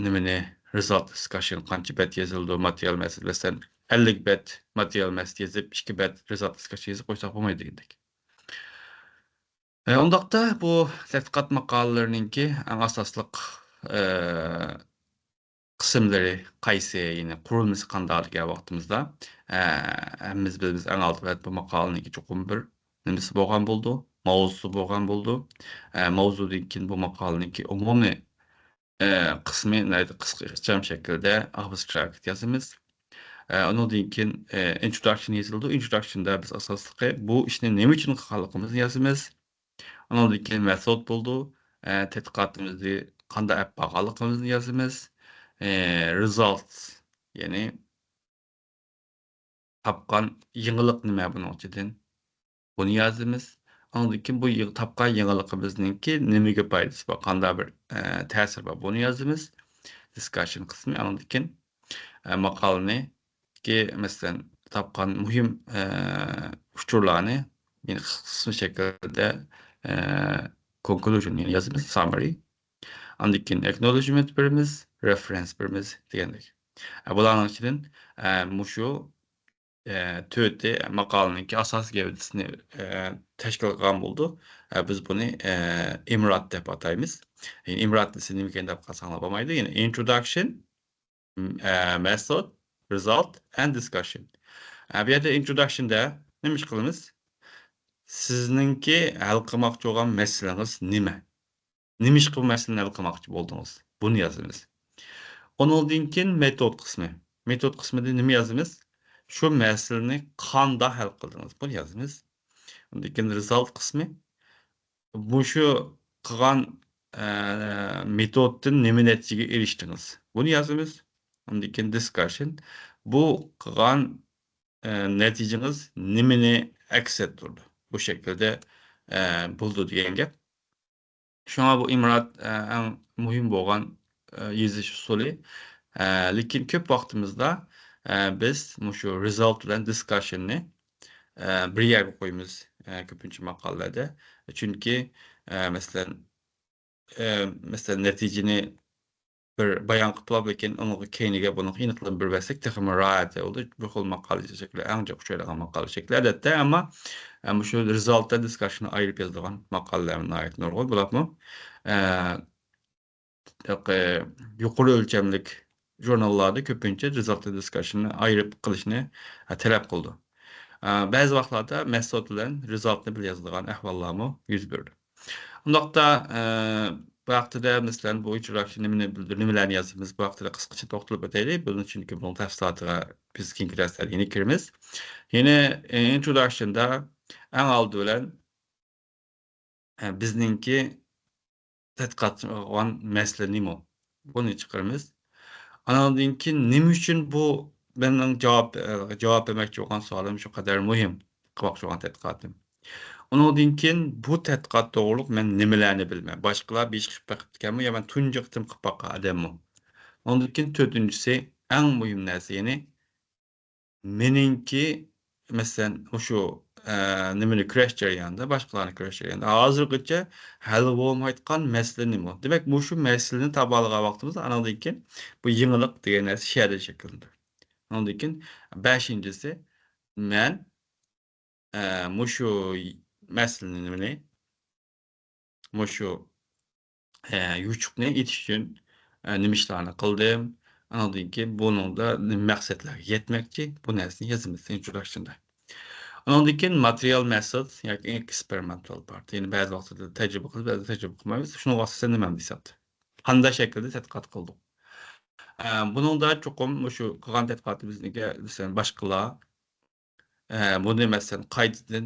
nimani result discussion qancha bet yozildi material masalan 50 bet material yozib 2 bet result discussion yozib qo'ysak bo'lmaydi degandek. Undaqda bu tadqiqot maqolalarininki eng asosliq eee qismlari qaysi, yine qurilmasi qanday degan vaqtimizda hammamiz bilamiz eng oldin bu maqolaninki chuqur bir nimasi bo'lgan bo'ldi, mavzusi bo'lgan bo'ldi. Mavzudan keyin bu maqolaninki umumiy qismi qisqa ixcham shaklda abstract yozamiz. Ondan keyin introduction yozildi. Introduction'da biz asosliqi bu ishni nima uchun qilganligimizni yozamiz. Ondan keyin metod bo'ldi. Tadqiqotimizni qanday olib borganligimizni yozamiz. Result, ya'ni topgan yangilik nima buning ichidan buni yozamiz. Ondan keyin bu topgan yangiligimizningki nimaga foydasi bor, qanday bir ta'sir bor buni yozamiz. Discussion qismi. Ondan keyin maqolani ki masalan topgan muhim uchurlarni ya'ni qisqa shaklda conclusion yani yozamiz, summary. Ondan keyin acknowledgement beramiz, reference beramiz degandek. Bularning ichidan mushu to'rtta maqolaninki asosiy gavdasini tashkil qilgan bo'ldi. Biz buni imrot deb ataymiz. Imrot desa nima ekan deb qarasanglar bo'lmaydi. Ya'ni introduction, method, result and discussion. Bu yerda introduction'da nima ish qilamiz? Sizninki hal qilmoqchi bo'lgan masalangiz nima? Nima ish qilib masalani hal qilmoqchi bo'ldingiz? Buni yozamiz. Ondan keyin metod qismi. Metod qismida nima yozamiz? Shu masalani qanday hal qildingiz? Buni yozamiz. Ondan keyin result qismi. Bu shu qilgan metoddan nima natijaga erishdingiz? Buni yozamiz. Ondan keyin discussion. Bu qilgan natijangiz nimani aks ettirdi? Bu shaklda bo'ldi degan gap. Shunga bu imrot eng muhim bo'lgan yozish usuli. Lekin ko'p vaqtimizda biz shu result bilan discussionni bir yerga qo'yamiz ko'pincha maqolalarda. Chunki masalan natijani bir bayon qilib olib, lekin unga keyiniga buni aniqlab bir bersak, texmi rahat bo'ldi. Bu xil maqola shakli ancha o'xshaydigan maqola shakli odatda, ammo shu resultda discussionni ayirib yozilgan maqolalar nihoyat nurg'un bo'ladi. Yuqori o'lchamlik jurnallarda ko'pincha result discussionni ayirib qilishni talab qildi. Ba'zi vaqtlarda metod bilan resultni bir yozadigan ahvollarmi yuz berdi. Undaqda bu vaqtida masalan bu introduction nimalarni yozamiz, bu vaqtida qisqacha to'xtalib o'taylik. Buning chunki buning tafsilotiga biz keyingi darslarda yana kiramiz. Yana introductionda eng oldi bilan bizningki tadqiqot qilgan masala nima? Buni chiqaramiz. Andan keyin nima uchun bu mening javob bermoqchi bo'lgan savolim shu qadar muhim qilmoqchi bo'lgan tadqiqotim. Ondan keyin bu tadqiqot to'g'riliq men nimalarni bilmayman. Boshqalar besh qilib bakıptkanmi yo men tunji qitim qilib bakkan odammi? Ondan keyin to'rtinchisi eng muhim narsa, ya'ni meningki masalan o'shu nimani kurash jarayonida, boshqalarni kurash jarayonida hozirgacha hal bo'lmayotgan masala nima? Demak, bu shu masalani topa olgan vaqtimizda andan keyin bu yangilik degan narsa shu yerda shakllanadi. Ondan keyin beshinchisi men mushu masalani nimani mushu yuçukni itiş üçün nima ishlarni qildim. Andan keyin buningda maqsadlarga yetmoqchi, bu narsani yazamiz introduction'da. Andan keyin material method yoki experimental part. Ya'ni ba'zi vaqtlarda tajriba qilib, ba'zi tajriba qilmaymiz. Shuni vositasi nima deyapti? Qanday shaklda tadqiqot qildik? Buningda cho'qim shu qilgan tadqiqotimizga masalan boshqalar bunu masalan qaytadan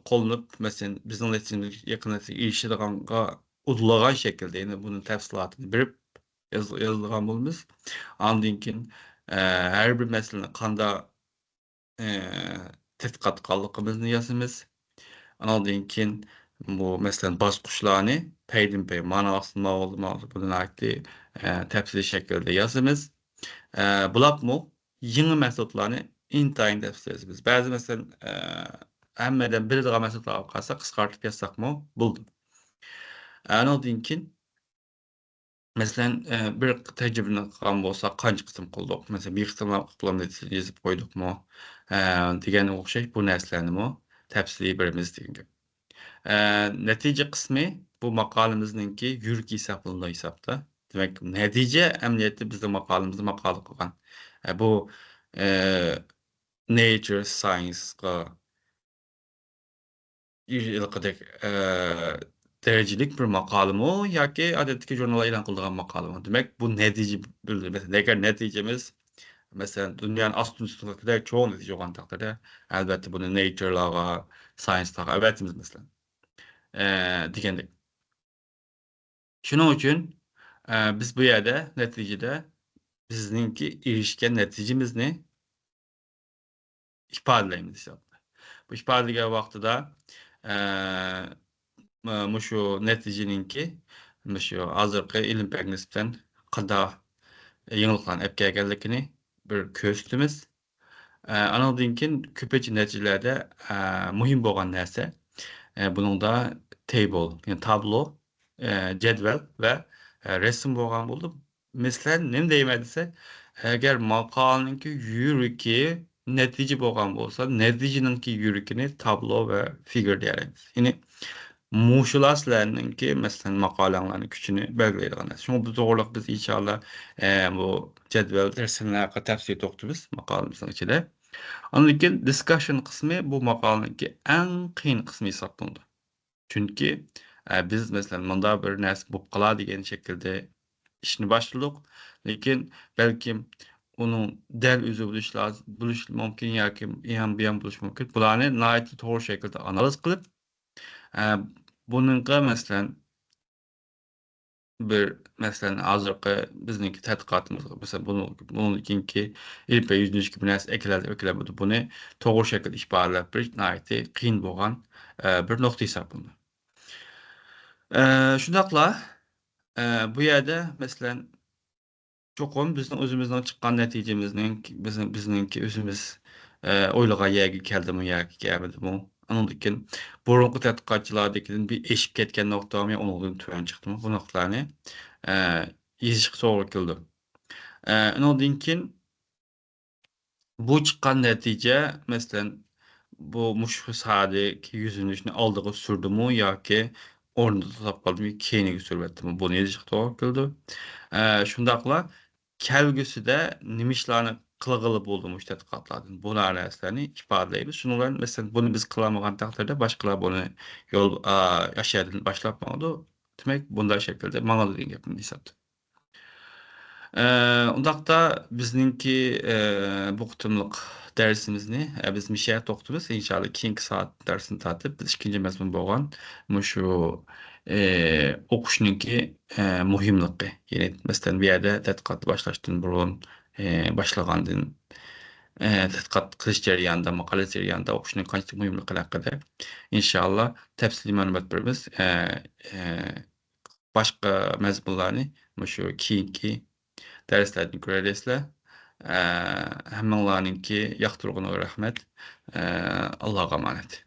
qo'llanib masalan bizning natijamizga yaqin natijaga erishadiganға udlagan shaklda ya'ni buni tafsilotini berib yozilgan bo'lamiz. Andan keyin har bir masalani qanday tadqiqot qilganligimizni yozamiz. Andan keyin bu masalan bosqichlarni paydin-pay ma'nosini bunaqti tafsiliy shaklda yozamiz. Bulapmı yeni metodlarını intayin tafsirleyimiz. Bazı mesela hemmeden bir daha metodlar kalsa kıskartıp yazsak mı buldum. Anladığın için mesela bir tecrübeni kalan olsa kaç kısım kıldık. Mesela bir kısımlar kıplam neticesi yazıp koyduk mu? Degen okşay bu neslerini mi? Tefsiri birimiz diyeyim. Netice kısmı bu makalemizninki yürük hesaplarında hesapta. Demek netice emniyeti bizim makalemizi makalı kılgan. Bu Nature Science'ga ilgili derecelik bir makalı mı yoki adetdeki jurnala e'lon qilingan makalı mı? Demek bu netice bildir. Mesela eğer neticemiz mesela dünyanın astronomikada çoğu netice olan takdirde elbette bunu Nature'larga, Science'larga evetimiz mesela. Degендek. Şunun için biz bu yerde neticede bizninki erişken neticemizni ifadeleyimiz hesapta. Bu ifadeleyen vaqtida mushu neticeninki mushu hozirgi ilm pek nisbatan qanday yangiliklarni olib kelganligini bir ko'rsatamiz. Andan keyin ko'pincha natijalarda muhim bo'lgan narsa buningda table, yani tablo, jadval va rasm bo'lgan bo'ldi. Mislan nima deyman desa, agar maqolaninki yuriki natija bo'lgan bo'lsa, natijaninki yurikini tablo va figür deyamiz. Ya'ni muşulaslarninki mesela maqalanlarning kuchini belgilaydigan narsa. Shunga bu to'g'riliq biz inshaalloh bu jadval resimlarga tafsil to'xtalamiz maqolamizning ichida. Ondan keyin discussion qismi bu maqolaninki eng qiyin qismi hisoblanadi. Chunki biz mesela bunda bir narsa bo'lib qoladi degan shaklda ishni boshladik, lekin balkim uning dal o'zi bo'lishi mumkin yoki ham bu ham bo'lishi mumkin. Bularni nihoyatda to'g'ri shaklda analiz qilib buningga masalan bir masalan hozirgi bizningki tadqiqotimizga masalan buningki ilpa yüzünüzki bir narsa ekiladi buni to'g'ri shaklda ifodalab berish nihoyatda qiyin bo'lgan bir nuqta hisoblanadi. Shundaqla bu yerda masalan cho'qim bizning o'zimizdan chiqqan bizningki o'zimiz o'ylagan yerga keldimi yoki kelmadimi? Andan keyin burunqi tadqiqotchilardagidan bir eshib ketgan nuqtami undan tuvan chiqdimi? Bu nuqtalarni yezishga to'g'ri keldi. Andan keyin bu chiqqan natija masalan bu mushu sohadagi yuzlanishni oldiga surdimi yoki o'rnida to'xtab qoldimi, keyinga suryaptimi? Buni yezishga to'g'ri keldi. Shundaqla kelgusida nima ishlarni qilg'ili bo'ldi mush tadqiqotlardan bu narsalarni ifodalaymiz. Shundan masalan buni biz qilmagan taqdirda boshqalar buni yo'l ashyadan boshlab oldi. Demak, bunday shaklda ma'noda degan gapni hisobda. Undaqda bizninki bu qitimliq dersimizni biz misha to'xtamiz. İnşallah keyingi soat dersini tatib biz ikkinchi mazmun bo'lgan mushu o'qishninki muhimligi. Ya'ni masalan bu yerda tadqiqot boshlashdan burun boshlagandan tadqiqot qilish jarayonida, maqola jarayonida o'qishning qancha muhimligi haqida inshaalloh tafsiliy ma'lumot beramiz. Boshqa mazmunlarni mushu keyingi derslerden görelisler. Hammalarınki yaxtırığına rahmet. Allah'a emanet.